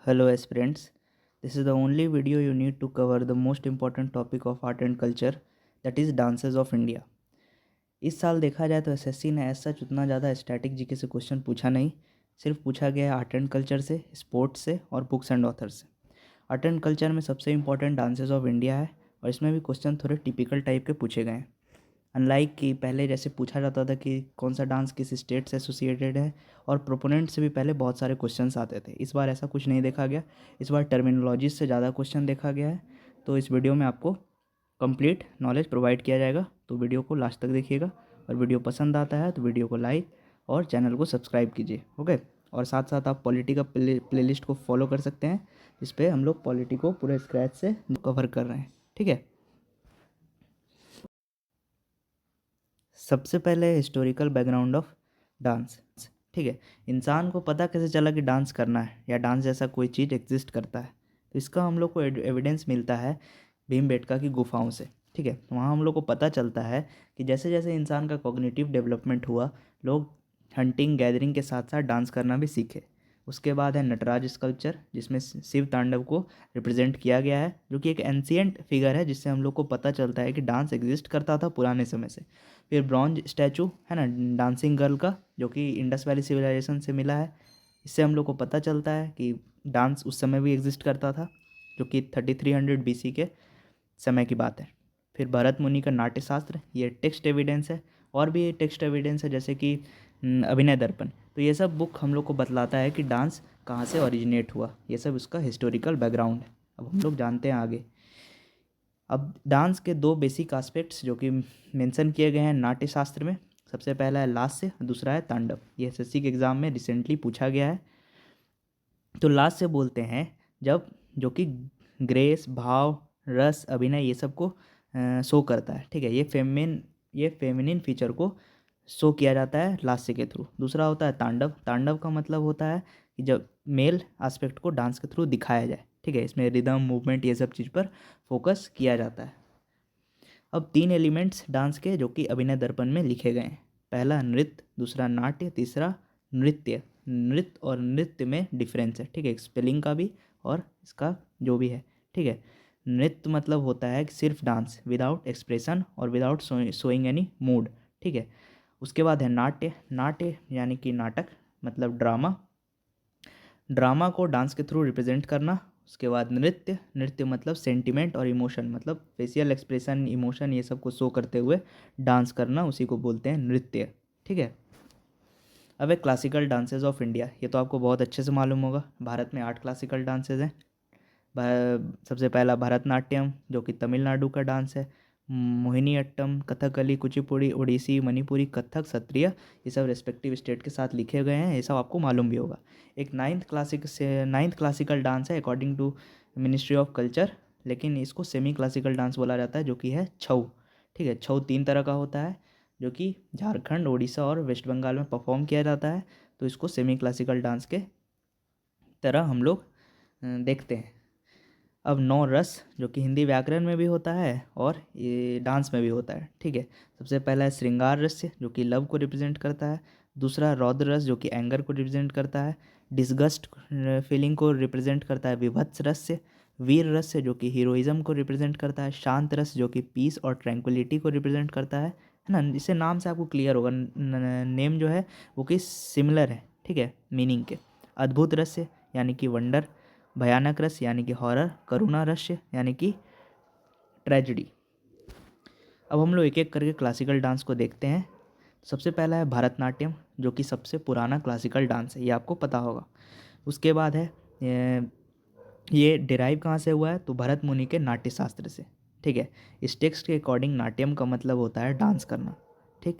Hello aspirants, this is the only video you need to cover the most important topic of art and culture, that is dances of India। इस साल देखा जाए तो SSC ने ऐसा उतना ज़्यादा स्टैटिक जीके से क्वेश्चन पूछा नहीं, सिर्फ पूछा गया है आर्ट एंड कल्चर से, स्पोर्ट्स से और बुक्स एंड ऑथर से। आर्ट एंड कल्चर में सबसे इंपॉर्टेंट डांसेस ऑफ इंडिया है और इसमें भी क्वेश्चन थोड़े टिपिकल टाइप के पूछे गए हैं। अनलाइक कि पहले जैसे पूछा जाता था कि कौन सा डांस किस स्टेट से एसोसिएटेड है और प्रोपोनेंट से भी पहले बहुत सारे क्वेश्चंस आते थे, इस बार ऐसा कुछ नहीं देखा गया। इस बार टर्मिनोलॉजी से ज़्यादा क्वेश्चन देखा गया है। तो इस वीडियो में आपको कंप्लीट नॉलेज प्रोवाइड किया जाएगा, तो वीडियो को लास्ट तक देखिएगा। और वीडियो पसंद आता है तो वीडियो को लाइक और चैनल को सब्सक्राइब कीजिए, ओके। और साथ साथ आप पॉलिटी का प्लेलिस्ट को फॉलो कर सकते हैं, जिस पे हम लोग पॉलिटी को पूरे स्क्रैच से कवर कर रहे हैं, ठीक है। सबसे पहले हिस्टोरिकल बैकग्राउंड ऑफ डांस, ठीक है। इंसान को पता कैसे चला कि डांस करना है या डांस जैसा कोई चीज़ एग्जिस्ट करता है, तो इसका हम लोग को एविडेंस मिलता है भीमबेटका की गुफाओं से, ठीक है। वहाँ हम लोग को पता चलता है कि जैसे जैसे इंसान का कॉग्निटिव डेवलपमेंट हुआ, लोग हंटिंग गैदरिंग के साथ साथ डांस करना भी सीखे। उसके बाद है नटराज स्कल्पचर, जिसमें शिव तांडव को रिप्रेजेंट किया गया है, जो कि एक एंशियंट फिगर है, जिससे हम लोग को पता चलता है कि डांस एग्जिस्ट करता था पुराने समय से। फिर ब्रॉन्ज स्टैचू है ना डांसिंग गर्ल का, जो कि इंडस वैली सिविलाइजेशन से मिला है। इससे हम लोग को पता चलता है कि डांस उस समय भी एग्जिस्ट करता था, जो कि 3300 BC के समय की बात है। फिर भरत मुनि का नाट्य शास्त्र, ये टेक्स्ट एविडेंस है। और भी टेक्स्ट एविडेंस है, जैसे कि अभिनय दर्पण। तो ये सब बुक हम लोग को बतलाता है कि डांस कहाँ से ओरिजिनेट हुआ, ये सब इसका हिस्टोरिकल बैकग्राउंड है। अब हम लोग जानते हैं आगे। अब डांस के दो बेसिक एस्पेक्ट्स जो कि मेंशन किए गए हैं नाट्य शास्त्र में, सबसे पहला है लास्य, दूसरा है तांडव। ये एसएससी के एग्ज़ाम में रिसेंटली पूछा गया है। तो लास्य बोलते हैं जब जो कि ग्रेस, भाव, रस, अभिनय ये सब को शो करता है, ठीक है। ये फेमिनिन फीचर को शो किया जाता है लास्य के थ्रू। दूसरा होता है तांडव। तांडव का मतलब होता है कि जब मेल एस्पेक्ट को डांस के थ्रू दिखाया जाए, ठीक है। इसमें रिदम, मूवमेंट ये सब चीज़ पर फोकस किया जाता है। अब तीन एलिमेंट्स डांस के जो कि अभिनय दर्पण में लिखे गए हैं। पहला नृत्य, दूसरा नाट्य, तीसरा नृत्य। नृत्य और नृत्य में डिफरेंस है, ठीक है, स्पेलिंग का भी और इसका जो भी है, ठीक है। नृत्य मतलब होता है कि सिर्फ डांस विदाउट एक्सप्रेशन और विदाउट शोइंग एनी मूड, ठीक है। उसके बाद है नाट्य। नाट्य यानी कि नाटक, मतलब ड्रामा। ड्रामा को डांस के थ्रू रिप्रेजेंट करना। उसके बाद नृत्य। नृत्य मतलब सेंटिमेंट और इमोशन, मतलब फेशियल एक्सप्रेशन, इमोशन ये सब को शो करते हुए डांस करना, उसी को बोलते हैं नृत्य, ठीक है। अब है क्लासिकल डांसेस ऑफ इंडिया। ये तो आपको बहुत अच्छे से मालूम होगा। भारत में 8 क्लासिकल डांसेस हैं। सबसे पहला भरतनाट्यम, जो कि तमिलनाडु का डांस है। मोहिनीअट्टम, कथकली, कुचिपुड़ी, ओडिसी, मणिपुरी, कथक, सत्रिय, ये सब रेस्पेक्टिव स्टेट के साथ लिखे गए हैं। ये सब आपको मालूम भी होगा। एक नाइन्थ क्लासिकल डांस है according to ministry of culture, लेकिन इसको सेमी क्लासिकल डांस बोला जाता है, जो कि है छऊ, ठीक है। छऊ 3 तरह का होता है, जो कि झारखंड, उड़ीसा और वेस्ट बंगाल में परफॉर्म किया जाता है। तो इसको सेमी क्लासिकल डांस के तरह हम लोग देखते हैं। अब 9 रस, जो कि हिंदी व्याकरण में भी होता है और ये डांस में भी होता है, ठीक है। सबसे पहला है श्रृंगार रस्य, जो कि लव को रिप्रेजेंट करता है। दूसरा रौद्र रस, जो कि एंगर को रिप्रेजेंट करता है। डिसगस्ट फीलिंग को रिप्रेजेंट करता है विभत्स रस्य। वीर रस्य, जो कि हीरोइज्म को रिप्रेजेंट करता है। शांत रस, जो कि पीस और ट्रैंक्विलिटी को रिप्रेजेंट करता है ना। इसे नाम से आपको क्लियर होगा, नेम जो है वो कि सिमिलर है, ठीक है, मीनिंग के। अद्भुत रस्य यानी कि वंडर। भयानक रस यानी कि हॉरर। करुणा रस यानी कि ट्रेजिडी। अब हम लोग एक एक करके क्लासिकल डांस को देखते हैं। सबसे पहला है भरतनाट्यम, जो कि सबसे पुराना क्लासिकल डांस है, ये आपको पता होगा। उसके बाद है ये डिराइव कहाँ से हुआ है, तो भरत मुनि के नाट्य शास्त्र से, ठीक है। इस टेक्स्ट के अकॉर्डिंग नाट्यम का मतलब होता है डांस करना, ठीक।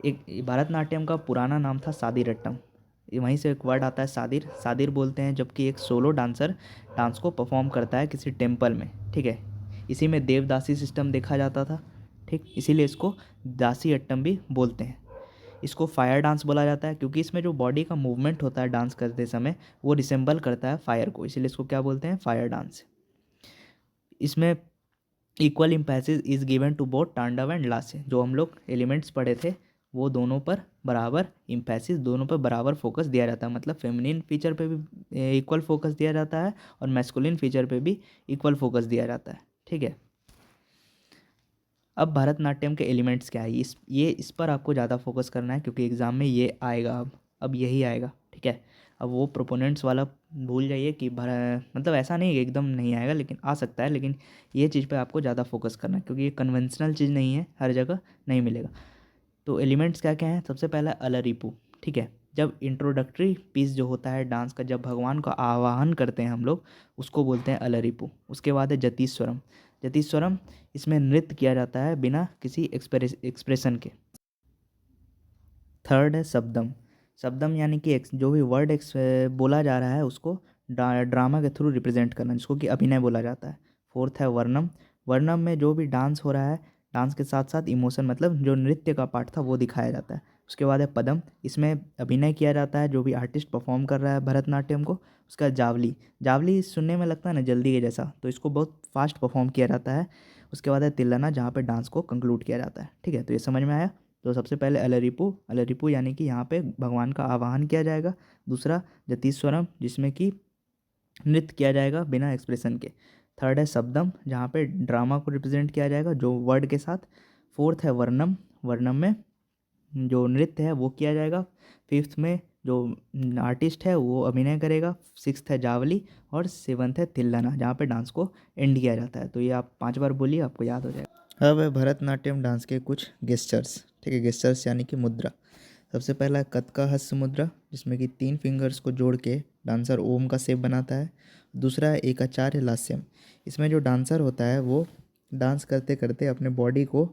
एक भरतनाट्यम का पुराना नाम था सादिरट्टम। वहीं से एक वर्ड आता है सादिर। सादिर बोलते हैं जबकि एक सोलो डांसर डांस को परफॉर्म करता है किसी टेम्पल में, ठीक है। इसी में देवदासी सिस्टम देखा जाता था, ठीक, इसीलिए इसको दासी अट्टम भी बोलते हैं। इसको फायर डांस बोला जाता है क्योंकि इसमें जो बॉडी का मूवमेंट होता है डांस करते समय वो रिसेंबल करता है फायर को, इसीलिए इसको क्या बोलते हैं, फायर डांस। इसमें equal emphasis is given to both tandav and lasya. जो हम लोग एलिमेंट्स पढ़े थे वो दोनों पर बराबर इम्पैसिस, दोनों पर बराबर फोकस दिया जाता है, मतलब फेमिनिन फीचर पे भी इक्वल फोकस दिया जाता है और मैस्कुलिन फीचर पे भी इक्वल फोकस दिया जाता है। ठीक है, अब भरतनाट्यम के एलिमेंट्स क्या है, इस पर आपको ज़्यादा फोकस करना है क्योंकि एग्ज़ाम में ये आएगा, अब यही आएगा। ठीक है, अब वो प्रोपोनेंट्स वाला भूल जाइए कि मतलब ऐसा नहीं है कि एकदम नहीं आएगा, लेकिन आ सकता है, लेकिन ये चीज़ पे आपको ज़्यादा फोकस करना है क्योंकि ये कन्वेंशनल चीज़ नहीं है, हर जगह नहीं मिलेगा। तो एलिमेंट्स क्या क्या हैं, सबसे पहला अलरिपू। ठीक है, जब इंट्रोडक्टरी पीस जो होता है डांस का, जब भगवान का आवाहन करते हैं हम लोग, उसको बोलते हैं अलरिपू। उसके बाद है जतीस्वरम। जतीस्वरम, इसमें नृत्य किया जाता है बिना किसी एक्सप्रेशन के। थर्ड है शब्दम। शब्दम यानी कि जो भी वर्ड बोला जा रहा है उसको ड्रामा के थ्रू रिप्रेजेंट करना, जिसको कि अभिनय बोला जाता है। फोर्थ है वर्णम। वर्णम में जो भी डांस हो रहा है, डांस के साथ साथ इमोशन, मतलब जो नृत्य का पार्ट था वो दिखाया जाता है। उसके बाद है पदम, इसमें अभिनय किया जाता है, जो भी आर्टिस्ट परफॉर्म कर रहा है भरतनाट्यम को। उसका जावली। जावली सुनने में लगता है ना जल्दी के जैसा, तो इसको बहुत फास्ट परफॉर्म किया जाता है। उसके बाद है तिल्लाना, जहाँ पे डांस को कंक्लूड किया जाता है। ठीक है, तो ये समझ में आया। तो सबसे पहले अलरिपू, अलरिपू यानी कि यहाँ पे भगवान का आवाहन किया जाएगा। दूसरा जतीस्वरम, जिसमें कि नृत्य किया जाएगा बिना एक्सप्रेशन के। थर्ड है शब्दम, जहाँ पे ड्रामा को रिप्रेजेंट किया जाएगा जो वर्ड के साथ। फोर्थ है वर्णम, वर्णम में जो नृत्य है वो किया जाएगा। फिफ्थ में जो आर्टिस्ट है वो अभिनय करेगा। सिक्स्थ है जावली, और सेवन्थ है तिल्लाना, जहाँ पे डांस को एंड किया जाता है। तो ये आप 5 बार बोलिए, आपको याद हो जाएगा। अब है भरतनाट्यम डांस के कुछ गेस्चर्स। ठीक है, गेस्चर्स यानी कि मुद्रा। सबसे पहला है कथका हस्त मुद्रा, जिसमें कि 3 फिंगर्स को जोड़ के डांसर ओम का शेप बनाता है। दूसरा है एकाचार्य लास्यम। इसमें जो डांसर होता है वो डांस करते करते अपने बॉडी को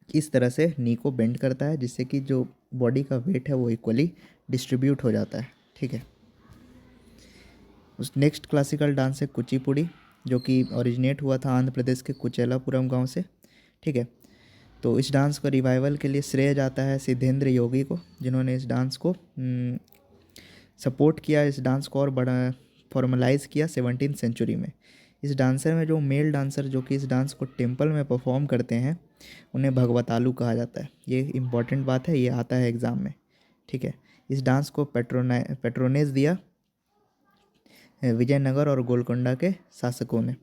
इस तरह से नी को बेंड करता है, जिससे कि जो बॉडी का वेट है वो इक्वली डिस्ट्रीब्यूट हो जाता है। ठीक है, उस नेक्स्ट क्लासिकल डांस है कुचिपुड़ी, जो कि ओरिजिनेट हुआ था आंध्र प्रदेश के कुचेलापुरम गांव से। ठीक है, तो इस डांस को रिवाइवल के लिए श्रेय जाता है सिद्धेंद्र योगी को, जिन्होंने इस डांस को सपोर्ट किया, इस डांस को और बड़ा फॉर्मलाइज किया 17th सेंचुरी में। इस डांसर में जो मेल डांसर जो कि इस डांस को टेम्पल में परफॉर्म करते हैं, उन्हें भगवतालू कहा जाता है। ये इम्पॉर्टेंट बात है, ये आता है एग्ज़ाम में। ठीक है, इस डांस को पेट्रोनेज दिया विजयनगर और गोलकोंडा के शासकों ने।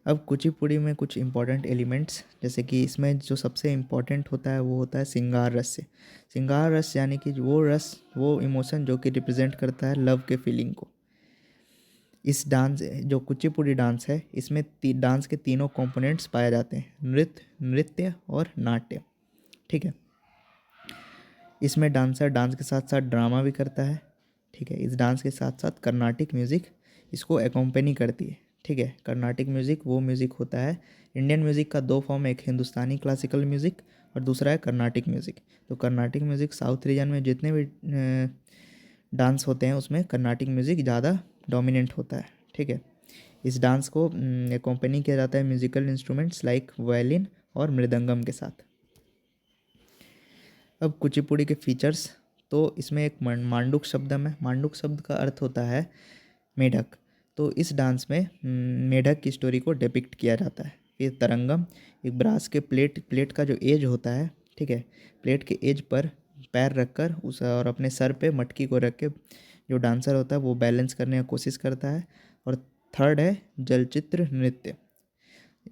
अब कुचिपुड़ी में कुछ इम्पॉर्टेंट एलिमेंट्स, जैसे कि इसमें जो सबसे इम्पॉर्टेंट होता है वो होता है सिंगार रस से। सिंगार रस यानी कि वो रस, वो इमोशन जो कि रिप्रेजेंट करता है लव के फीलिंग को। इस डांस, जो कुचिपुड़ी डांस है, इसमें डांस के तीनों कंपोनेंट्स पाए जाते हैं, नृत्य, नृत्य और नाट्य। ठीक है, इसमें डांसर डांस के साथ साथ ड्रामा भी करता है। ठीक है, इस डांस के साथ साथ कर्नाटिक म्यूज़िक इसको एकोम्पनी करती है। ठीक है, कर्नाटिक म्यूज़िक वो म्यूज़िक होता है, इंडियन म्यूज़िक का 2 फॉर्म है, एक हिंदुस्तानी क्लासिकल म्यूज़िक और दूसरा है कर्नाटिक म्यूज़िक। तो कर्नाटिक म्यूज़िक साउथ रीजन में जितने भी डांस होते हैं उसमें कर्नाटिक म्यूज़िक ज़्यादा डोमिनेंट होता है। ठीक है, इस डांस को एकोम्पनी किया जाता है म्यूज़िकल इंस्ट्रूमेंट्स लाइक वायलिन और मृदंगम के साथ। अब कुचिपुड़ी के फीचर्स, तो इसमें एक मांडुक शब्दम है। मांडुक शब्द का अर्थ होता है मेढक। तो इस डांस में मेढक की स्टोरी को डिपिक्ट किया जाता है। ये तरंगम, एक ब्रास के प्लेट का जो एज होता है, ठीक है, प्लेट के एज पर पैर रखकर उस और अपने सर पे मटकी को रख के जो डांसर होता है वो बैलेंस करने की कोशिश करता है। और थर्ड है जलचित्र नृत्य।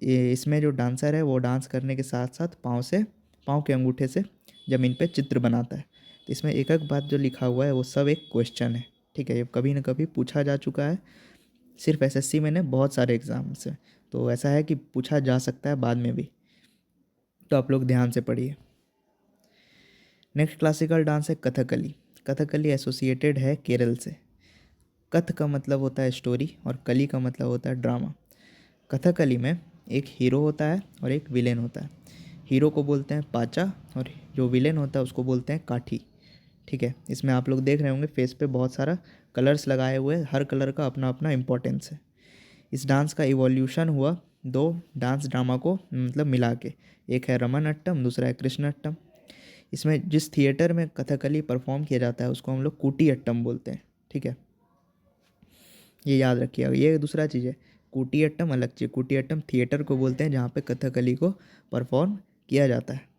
ये इसमें जो डांसर है वो डांस करने के साथ साथ पाँव के अंगूठे से ज़मीन पे चित्र बनाता है। तो इसमें एक एक बात जो लिखा हुआ है वो सब एक क्वेश्चन है। ठीक है, ये कभी ना कभी पूछा जा चुका है, सिर्फ एसएससी में नहीं, बहुत सारे एग्ज़ाम से। तो ऐसा है कि पूछा जा सकता है बाद में भी, तो आप लोग ध्यान से पढ़िए। नेक्स्ट क्लासिकल डांस है कथकली। कथकली एसोसिएटेड है केरल से। कथ का मतलब होता है स्टोरी और कली का मतलब होता है ड्रामा। कथकली में एक हीरो होता है और एक विलेन होता है। हीरो को बोलते हैं पाचा और जो विलेन होता है उसको बोलते हैं काठी। ठीक है, इसमें आप लोग देख रहे होंगे फेस पे बहुत सारा कलर्स लगाए हुए, हर कलर का अपना अपना इम्पोर्टेंस है। इस डांस का इवोल्यूशन हुआ 2 डांस ड्रामा को मतलब मिला के, एक है रमनअट्टम, दूसरा है कृष्णअट्टम। इसमें जिस थिएटर में कथकली परफॉर्म किया जाता है उसको हम लोग कूटियाट्टम बोलते हैं। ठीक है, ये याद रखिएगा। ये दूसरा चीज़ है, कूटियाट्टम अलग चीज़। कूटियाट्टम थिएटर को बोलते हैं जहाँ पे कथकली को परफॉर्म किया जाता है।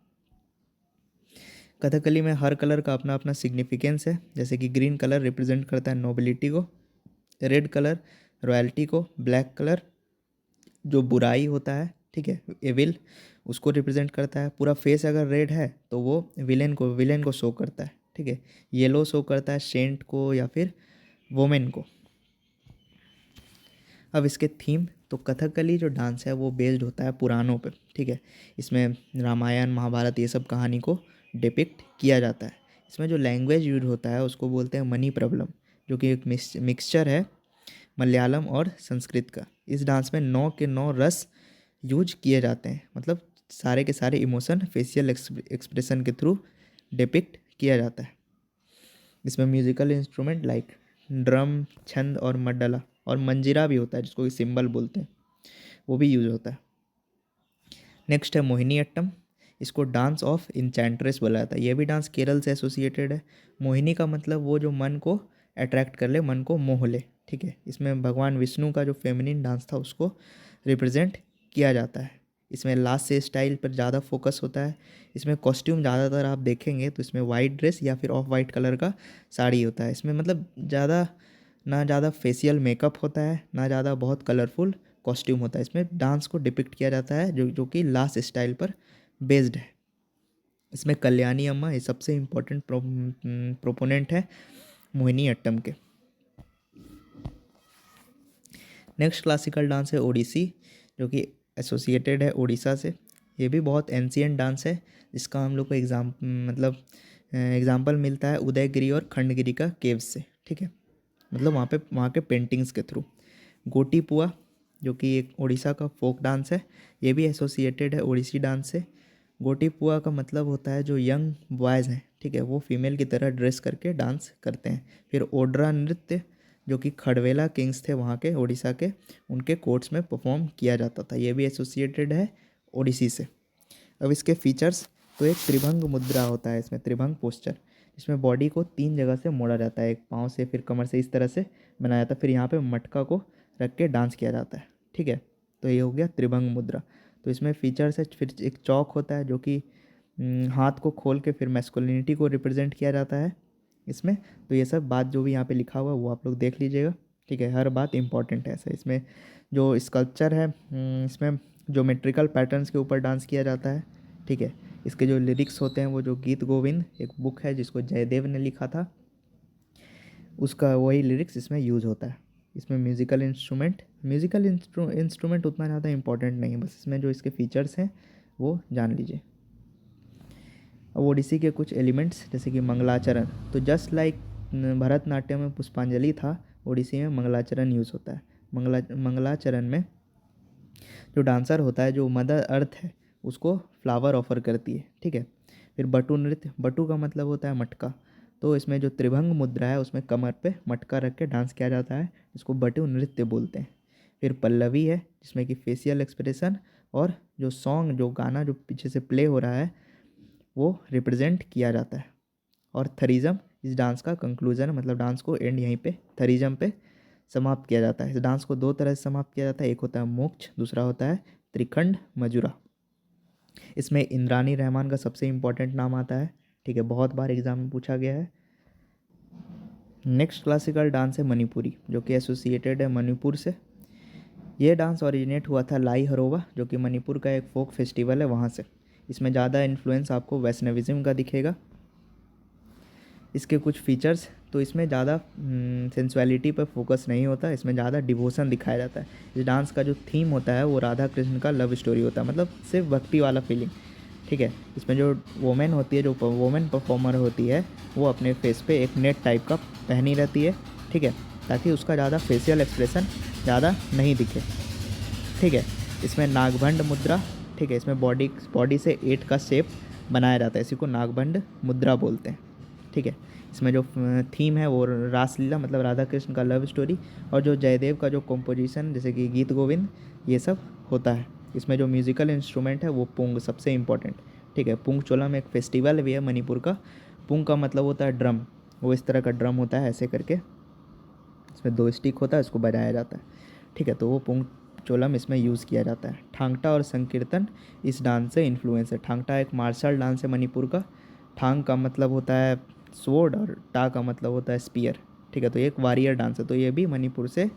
कथकली में हर कलर का अपना अपना सिग्निफिकेंस है, जैसे कि ग्रीन कलर रिप्रेजेंट करता है नोबिलिटी को, रेड कलर रॉयल्टी को, ब्लैक कलर जो बुराई होता है, ठीक है, एविल, उसको रिप्रेजेंट करता है। पूरा फेस अगर रेड है तो वो विलेन को शो करता है, ठीक है। येलो शो करता है सेंट को या फिर वोमेन को। अब इसके थीम, तो कथकली जो डांस है वो बेस्ड होता है पुराणों पे, ठीक है। इसमें रामायण महाभारत ये सब कहानी को डिपिक्ट किया जाता है। इसमें जो लैंग्वेज यूज होता है उसको बोलते हैं मनी प्रॉब्लम, जो कि एक मिक्सचर है मलयालम और संस्कृत का। इस डांस में 9 के 9 रस यूज किए जाते हैं, मतलब सारे के सारे इमोशन फेशियल एक्सप्रेशन के थ्रू डिपिक्ट किया जाता है। इसमें म्यूजिकल इंस्ट्रूमेंट लाइक ड्रम, छंद और मड्डला और मंजीरा भी होता है, जिसको सिंबल बोलते हैं, वो भी यूज होता है। नेक्स्ट है मोहिनी अट्टम। इसको डांस ऑफ इंचेंट्रेस बोला जाता है। ये भी डांस केरल से एसोसिएटेड है। मोहिनी का मतलब वो जो मन को अट्रैक्ट कर ले, मन को मोह ले, ठीक है। इसमें भगवान विष्णु का जो फेमिनिन डांस था उसको रिप्रेजेंट किया जाता है। इसमें लास्ट से स्टाइल पर ज़्यादा फोकस होता है। इसमें कॉस्ट्यूम ज़्यादातर आप देखेंगे तो इसमें वाइट ड्रेस या फिर ऑफ वाइट कलर का साड़ी होता है। इसमें मतलब ना ज़्यादा फेशियल मेकअप होता है, ना ज़्यादा बहुत कलरफुल कॉस्ट्यूम होता है। इसमें डांस को डिपिक्ट किया जाता है जो कि लास्ट स्टाइल पर बेस्ड है। इसमें कल्याणी अम्मा ये सबसे इम्पोर्टेंट प्रोपोनेंट है मोहिनी अट्टम के। नेक्स्ट क्लासिकल डांस है ओडिसी, जो कि एसोसिएटेड है उड़ीसा से। ये भी बहुत एंशियंट डांस है, जिसका हम लोग को एग्जाम्पल मिलता है उदयगिरी और खंडगिरी का केव्स से, ठीक है। मतलब वहाँ के पेंटिंग्स के थ्रू। गोटीपुआ जो कि एक उड़ीसा का फोक डांस है, ये भी एसोसिएटेड है उड़ीसी डांस से। गोटीपुआ का मतलब होता है जो यंग बॉयज़ हैं, ठीक है, वो फीमेल की तरह ड्रेस करके डांस करते हैं। फिर ओड्रा नृत्य जो कि खड़वेला किंग्स थे वहाँ के उड़ीसा के, उनके कोर्ट्स में परफॉर्म किया जाता था। ये भी एसोसिएटेड है ओडिसी से। अब इसके फीचर्स, तो एक त्रिभंग मुद्रा होता है इसमें, त्रिभंग पोस्चर, इसमें बॉडी को 3 जगह से मोड़ा जाता है, एक पाँव से, फिर कमर से, इस तरह से बनाया जाता है। फिर यहाँ पे मटका को रख के डांस किया जाता है, ठीक है। तो ये हो गया त्रिभंग मुद्रा। तो इसमें फीचर्स है, फिर एक चौक होता है जो कि हाथ को खोल के फिर मैस्कुलिनिटी को रिप्रेजेंट किया जाता है इसमें। तो ये सब बात जो भी यहाँ पे लिखा हुआ है वो आप लोग देख लीजिएगा, ठीक है। हर बात इंपॉर्टेंट है ऐसा। इसमें जो स्कल्पचर है, इसमें ज्योमेट्रिकल पैटर्न्स के ऊपर डांस किया जाता है, ठीक है। इसके जो लिरिक्स होते हैं वो जो गीत गोविंद एक बुक है जिसको जयदेव ने लिखा था, उसका वही लिरिक्स इसमें यूज़ होता है। इसमें म्यूज़िकल इंस्ट्रूमेंट उतना ज़्यादा इंपॉर्टेंट नहीं है, बस इसमें जो इसके फीचर्स हैं वो जान लीजिए। अब ओडिसी के कुछ एलिमेंट्स जैसे कि मंगलाचरण, तो जस्ट लाइक भरतनाट्यम में पुष्पांजलि था, ओडिसी में मंगलाचरण यूज़ होता है। मंगलाचरण में जो डांसर होता है, जो मदर अर्थ है, उसको फ्लावर ऑफर करती है, ठीक है। फिर बटु नृत्य, बटु का मतलब होता है मटका, तो इसमें जो त्रिभंग मुद्रा है उसमें कमर पे मटका रख के डांस किया जाता है, इसको बटु नृत्य बोलते हैं। फिर पल्लवी है जिसमें कि फेशियल एक्सप्रेशन और जो सॉन्ग, जो गाना जो पीछे से प्ले हो रहा है वो रिप्रेजेंट किया जाता है। और थरीजम इस डांस का कंक्लूजन, मतलब डांस को एंड यहीं पे थरीजम पे समाप्त किया जाता है। इस डांस को 2 तरह से समाप्त किया जाता है, एक होता है मोक्ष, दूसरा होता है त्रिखंड मजुरा। इसमें इंद्रानी रहमान का सबसे इम्पोर्टेंट नाम आता है, ठीक है, बहुत बार एग्जाम में पूछा गया है। नेक्स्ट क्लासिकल डांस है मणिपुरी, जो कि एसोसिएटेड है मणिपुर से। ये डांस ओरिजिनेट हुआ था लाई हरोवा, जो कि मणिपुर का एक फोक फेस्टिवल है, वहाँ से। इसमें ज़्यादा इन्फ्लुएंस आपको वैष्णविज्म का दिखेगा। इसके कुछ फीचर्स, तो इसमें ज़्यादा सेंसुअलिटी पर फोकस नहीं होता, इसमें ज़्यादा डिवोशन दिखाया जाता है। इस डांस का जो थीम होता है वो राधा कृष्ण का लव स्टोरी होता है, मतलब सिर्फ भक्ति वाला फीलिंग, ठीक है। इसमें जो वोमेन होती है, जो वोमेन परफॉर्मर होती है, वो अपने फेस पे एक नेट टाइप का पहनी रहती है, ठीक है, ताकि उसका ज़्यादा फेशियल एक्सप्रेशन ज़्यादा नहीं दिखे, ठीक है। इसमें नागभंड मुद्रा, ठीक है, इसमें बॉडी से 8 का शेप बनाया जाता है, इसी को नागभंड मुद्रा बोलते हैं, ठीक है। इसमें जो थीम है वो रासलीला, मतलब राधा कृष्ण का लव स्टोरी, और जो जयदेव का जो कंपोजिशन जैसे कि गीत गोविंद ये सब होता है। इसमें जो म्यूज़िकल इंस्ट्रूमेंट है वो पुंग, सबसे इम्पोर्टेंट, ठीक है। पुंग चोलम एक फेस्टिवल भी है मणिपुर का। पुंग का मतलब होता है ड्रम, वो इस तरह का ड्रम होता है ऐसे करके, इसमें 2 स्टिक होता है, उसको बजाया जाता है, ठीक है। तो वो पुंग चोलम इसमें यूज़ किया जाता है। ठांगटा और संकीर्तन इस डांस से इन्फ्लुएंस है। ठांगटा एक मार्शल डांस है मणिपुर का, ठांग का मतलब होता है स्वॉर्ड और टा का मतलब होता है स्पीयर। ठीक है, तो ये एक वारियर डांस है, तो ये भी मणिपुर से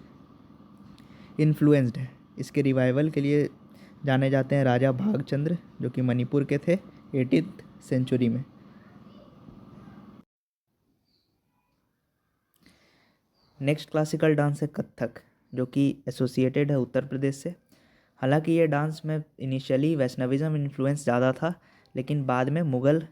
इन्फ्लुएंस्ड है। इसके रिवाइवल के लिए जाने जाते हैं राजा भागचंद्र, जो कि मणिपुर के थे 18th सेंचुरी में। नेक्स्ट क्लासिकल डांस है कथक, जो कि एसोसिएटेड है उत्तर प्रदेश से। हालांकि ये डांस में इनिशियली वैष्णविज्म इन्फ्लुएंस ज़्यादा था, लेकिन बाद में मुग़ल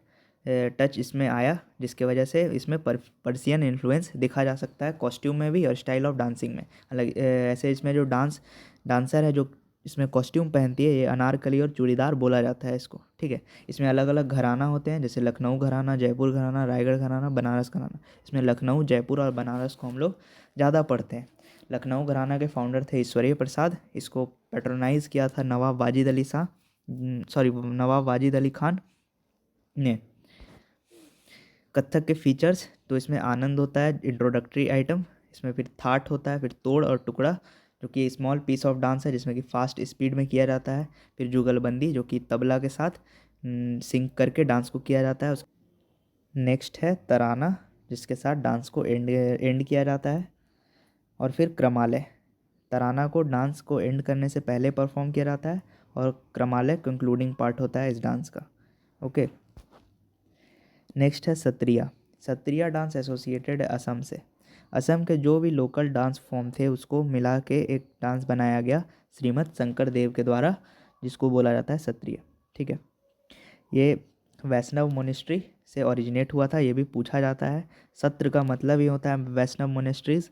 टच इसमें आया, जिसके वजह से इसमें पर्सियन इन्फ्लुएंस देखा जा सकता है कॉस्ट्यूम में भी और स्टाइल ऑफ डांसिंग में। हालांकि ऐसे इसमें जो डांसर है जो इसमें कॉस्ट्यूम पहनती है, ये अनारकली और चूड़ीदार बोला जाता है इसको। ठीक है, इसमें अलग अलग घराना होते हैं, जैसे लखनऊ घराना, जयपुर घराना, रायगढ़ घराना, बनारस घराना। इसमें लखनऊ, जयपुर और बनारस को हम लोग ज़्यादा पढ़ते हैं। लखनऊ घराना के फाउंडर थे ईश्वरीय प्रसाद। इसको पैट्रोनाइज़ किया था नवाब वाजिद अली खान ने। कथक के फीचर्स, तो इसमें आनंद होता है इंट्रोडक्टरी आइटम, इसमें फिर थाट होता है, फिर तोड़ और टुकड़ा जो कि स्मॉल पीस ऑफ डांस है जिसमें कि फास्ट स्पीड में किया जाता है। फिर जुगलबंदी जो कि तबला के साथ सिंक करके डांस को किया जाता है। नेक्स्ट है तराना, जिसके साथ डांस को एंड किया जाता है। और फिर क्रमालय, तराना को डांस को एंड करने से पहले परफॉर्म किया जाता है और क्रमालय कंक्लूडिंग पार्ट होता है इस डांस का। ओके, नेक्स्ट है सत्रिया। सत्रिया डांस एसोसिएटेड है असम से। असम के जो भी लोकल डांस फॉर्म थे उसको मिला के एक डांस बनाया गया श्रीमद शंकर देव के द्वारा, जिसको बोला जाता है सत्रिया। ठीक है, ये वैष्णव मोनेस्ट्री से ओरिजिनेट हुआ था, ये भी पूछा जाता है। सत्र का मतलब ही होता है वैष्णव मोनेस्ट्रीज।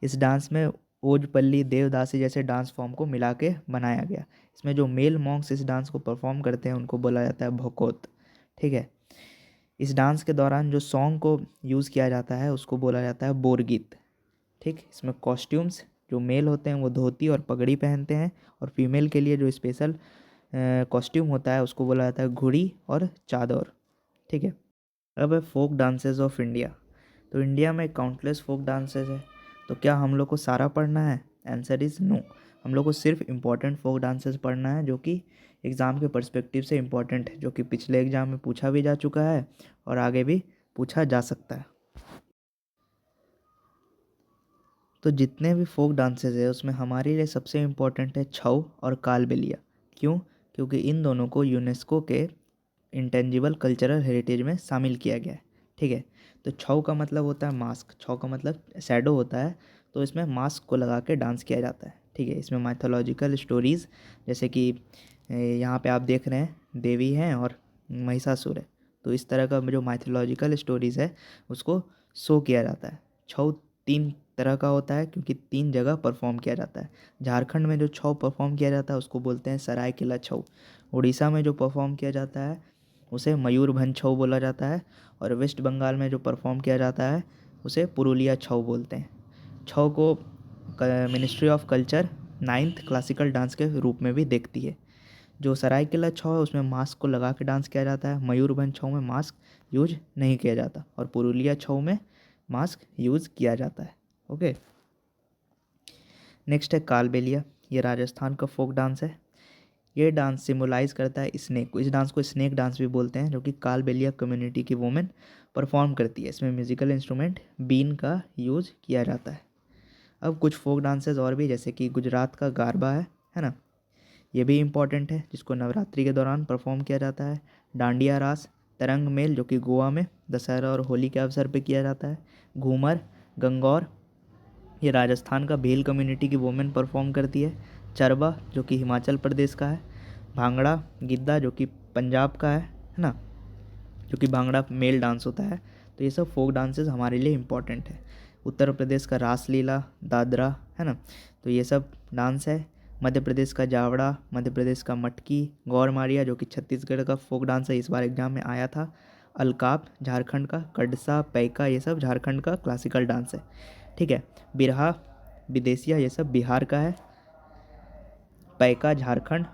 इस डांस में ओजपल्ली, देवदासी जैसे डांस फॉर्म को मिला के बनाया गया। इसमें जो मेल मॉन्क्स इस डांस को परफॉर्म करते हैं उनको बोला जाता है भोकोत। ठीक है, इस डांस के दौरान जो सॉन्ग को यूज़ किया जाता है उसको बोला जाता है बोरगीत। ठीक, इसमें कॉस्ट्यूम्स, जो मेल होते हैं वो धोती और पगड़ी पहनते हैं, और फीमेल के लिए जो स्पेशल कॉस्ट्यूम होता है उसको बोला जाता है घुड़ी और चादर। ठीक है, अब है फोक डांसेस ऑफ इंडिया। तो इंडिया में काउंटलेस फोक डांसेस है, तो क्या हम लोग को सारा पढ़ना है? Answer is no. हम लोग को सिर्फ इम्पॉर्टेंट फोक डांसेस पढ़ना है, जो कि एग्ज़ाम के पर्सपेक्टिव से इम्पॉर्टेंट है, जो कि पिछले एग्ज़ाम में पूछा भी जा चुका है और आगे भी पूछा जा सकता है। तो जितने भी फोक डांसेस है उसमें हमारे लिए सबसे इम्पॉर्टेंट है छऊ और कालबेलिया। क्यों? क्योंकि इन दोनों को यूनेस्को के इंटेंजिबल कल्चरल हेरिटेज में शामिल किया गया है। ठीक है, तो छऊ का मतलब होता है मास्क, छऊ का मतलब शैडो होता है, तो इसमें मास्क को लगा के डांस किया जाता है। ठीक है, इसमें माइथोलॉजिकल स्टोरीज़, जैसे कि यहाँ पे आप देख रहे हैं देवी हैं और महिषासुर है, तो इस तरह का जो माइथोलॉजिकल स्टोरीज़ है उसको शो किया जाता है। छऊ 3 तरह का होता है क्योंकि 3 जगह परफॉर्म किया जाता है। झारखंड में जो छऊ परफॉर्म किया जाता है उसको बोलते हैं सरायकेला छऊ। उड़ीसा में जो परफॉर्म किया जाता है उसे मयूरभंज छऊ बोला जाता है, और वेस्ट बंगाल में जो परफॉर्म किया जाता है उसे पुरुलिया छऊ बोलते हैं। छऊ को ministry of culture 9th classical dance के रूप में भी देखती है। जो सरायकेला छऊ है उसमें मास्क को लगा के डांस किया जाता है। मयूरभंज छऊ में मास्क यूज नहीं किया जाता, और पुरुलिया छऊ में मास्क यूज़ किया जाता है। ओके, नेक्स्ट है कालबेलिया। ये राजस्थान का फोक डांस है। ये डांस सिम्बलाइज करता है स्नेक को। इस डांस को स्नेक डांस भी बोलते हैं, जो कि कालबेलिया कम्युनिटी की वुमेन परफॉर्म करती है। इसमें म्यूजिकल इंस्ट्रूमेंट बीन का यूज़ किया जाता है। अब कुछ फोक डांसेस और भी, जैसे कि गुजरात का गारबा है ना, ये भी इम्पॉर्टेंट है, जिसको नवरात्रि के दौरान परफॉर्म किया जाता है। डांडिया रास, तरंग मेल जो कि गोवा में दशहरा और होली के अवसर पर किया जाता है। घूमर, गंगौर, ये राजस्थान का भील कम्युनिटी की वुमेन परफॉर्म करती है। चरबा जो कि हिमाचल प्रदेश का है। भांगड़ा गिद्दा जो कि पंजाब का है ना, जो कि भांगड़ा मेल डांस होता है। तो ये सब फोक डांसेस हमारे लिए इम्पॉर्टेंट है। उत्तर प्रदेश का रासलीला, दादरा है ना, तो ये सब डांस है। मध्य प्रदेश का जावड़ा, मध्य प्रदेश का मटकी, गौरमारिया जो कि छत्तीसगढ़ का फोक डांस है, इस बार एग्जाम में आया था। अलकाप झारखंड का, कड़सा, पैका ये सब झारखंड का क्लासिकल डांस है। ठीक है, बिरहा, विदेशिया ये सब बिहार का है। पैका झारखंड,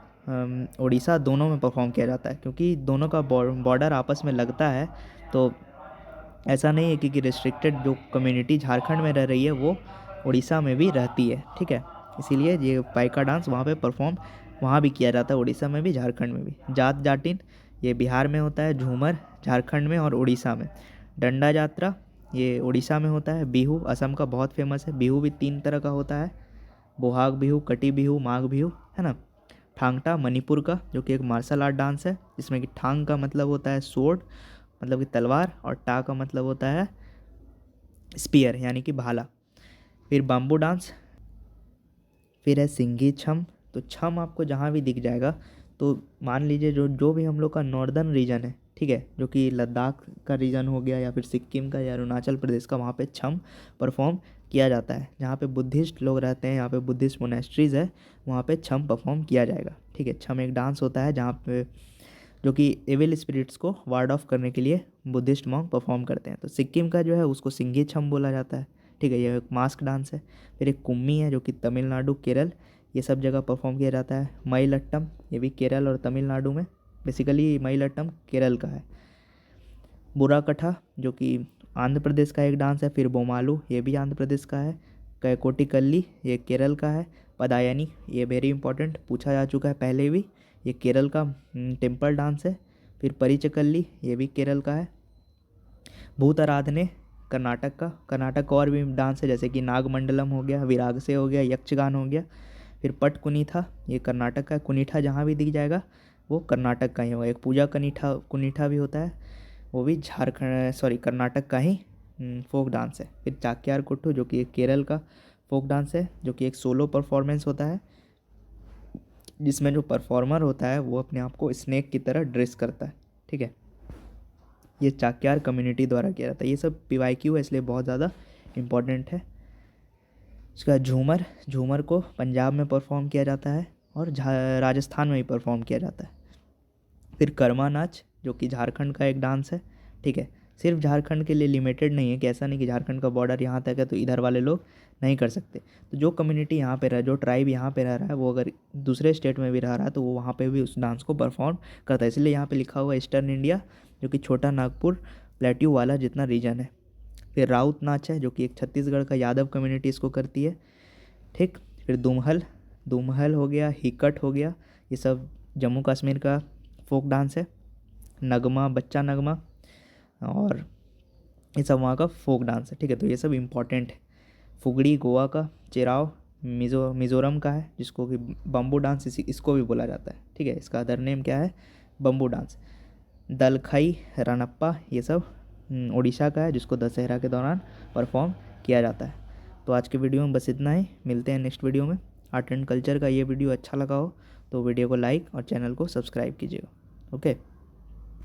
उड़ीसा दोनों में परफॉर्म किया जाता है, क्योंकि दोनों का बॉर्डर आपस में लगता है, तो ऐसा नहीं है कि रिस्ट्रिक्टेड जो कम्युनिटी झारखंड में रह रही है वो उड़ीसा में भी रहती है। ठीक है, इसीलिए ये पैका डांस वहाँ पे परफॉर्म वहाँ भी किया जाता है, उड़ीसा में भी झारखंड में भी। जाट जाटिन, ये बिहार में होता है। झूमर झारखंड में और उड़ीसा में। डंडा यात्रा ये उड़ीसा में होता है। बिहू असम का बहुत फेमस है। बिहू भी 3 तरह का होता है, बोहाग बिहू, कटी बिहू, माघ बिहू, है ना। ठांगटा मणिपुर का, जो कि एक मार्शल आर्ट डांस है, जिसमें कि ठांग का मतलब होता है स्वॉर्ड, मतलब कि तलवार, और टा का मतलब होता है स्पीयर यानी कि भाला। फिर बाम्बू डांस, फिर है सिंघी छम। तो छम आपको जहाँ भी दिख जाएगा, तो मान लीजिए जो जो भी हम लोग का नॉर्दर्न रीजन है, ठीक है, जो कि लद्दाख का रीजन हो गया या फिर सिक्किम का या अरुणाचल प्रदेश का, वहाँ पे छम परफॉर्म किया जाता है। जहाँ पे बुद्धिस्ट लोग रहते हैं, यहाँ पे बुद्धिस्ट मोनेस्ट्रीज़ है, वहाँ पे छम परफॉर्म किया जाएगा, ठीक है। छम एक डांस होता है जहाँ पे जो कि एविल स्पिरिट्स को वार्ड ऑफ करने के लिए बुद्धिस्ट मॉन्क परफॉर्म करते हैं। तो सिक्किम का जो है उसको सिंघी छम बोला जाता है, ठीक है, यह एक मास्क डांस है। फिर एक कुम्मी है जो कि तमिलनाडु, केरल, ये सब जगह परफॉर्म किया जाता है। मयिलट्टम, ये भी केरल और तमिलनाडु में, बेसिकली मयिलट्टम केरल का है। बुराकठा जो कि आंध्र प्रदेश का एक डांस है। फिर बोमालू, ये भी आंध्र प्रदेश का है। कोटिकल्ली, ये केरल का है। पदायनी, ये वेरी इंपॉर्टेंट, पूछा जा चुका है पहले भी, ये केरल का टेम्पल डांस है। फिर परिचकल्ली, ये भी केरल का है। भूत आराधने कर्नाटक का, कर्नाटक का और भी डांस है, जैसे कि नागमंडलम हो गया, विरागसे हो गया, यक्षगान हो गया। फिर पट कुनीठा, ये कर्नाटक का है। कुनीठा जहाँ भी दिख जाएगा वो कर्नाटक का ही होगा। एक पूजा कनीठा कुनीठा भी होता है, वो भी झारखंड सॉरी कर्नाटक का ही फोक डांस है। फिर चाक्यार कुट्टू जो कि एक केरल का फोक डांस है, जो कि एक सोलो परफॉर्मेंस होता है, जिसमें जो परफॉर्मर होता है वो अपने आप को स्नेक की तरह ड्रेस करता है, ठीक है। ये चाक्यार कम्युनिटी द्वारा किया जाता है। ये सब PYQ है, इसलिए बहुत ज़्यादा इम्पॉर्टेंट है। इसका झूमर, झूमर को पंजाब में परफॉर्म किया जाता है और राजस्थान में भी परफॉर्म किया जाता है। फिर कर्मा नाच जो कि झारखंड का एक डांस है, ठीक है। सिर्फ झारखंड के लिए लिमिटेड नहीं है, कि ऐसा नहीं कि झारखंड का बॉर्डर यहाँ तक है तो इधर वाले लोग नहीं कर सकते। तो जो कम्युनिटी यहाँ पे रह, जो ट्राइब यहाँ पे रह रहा है, वो अगर दूसरे स्टेट में भी रह रहा है तो वो वहाँ पे भी उस डांस को परफॉर्म करता है। इसलिए यहाँ पे लिखा हुआ है ईस्टर्न इंडिया, जो कि छोटा नागपुर प्लेट्यू वाला जितना रीजन है। फिर राउत नाच है जो कि एक छत्तीसगढ़ का यादव कम्युनिटी इसको करती है, ठीक। फिर दुमहल, दुमहल हो गया, हिकट हो गया, ये सब जम्मू कश्मीर का फोक डांस है। नगमा, बच्चा नगमा, और ये सब वहाँ का फोक डांस है, ठीक है। तो ये सब इम्पॉर्टेंट है। फुगड़ी गोवा का, चिराव मिज़ोरम का है, जिसको कि बम्बू डांस इसको भी बोला जाता है, ठीक है। इसका अदर नेम क्या है, बम्बू डांस। दलखई रणप्पा, ये सब उड़ीसा का है, जिसको दशहरा के दौरान परफॉर्म किया जाता है। तो आज के वीडियो में बस इतना ही, मिलते हैं नेक्स्ट वीडियो में। आर्ट एंड कल्चर का ये वीडियो अच्छा लगा हो तो वीडियो को लाइक और चैनल को सब्सक्राइब कीजिएगा। ओके।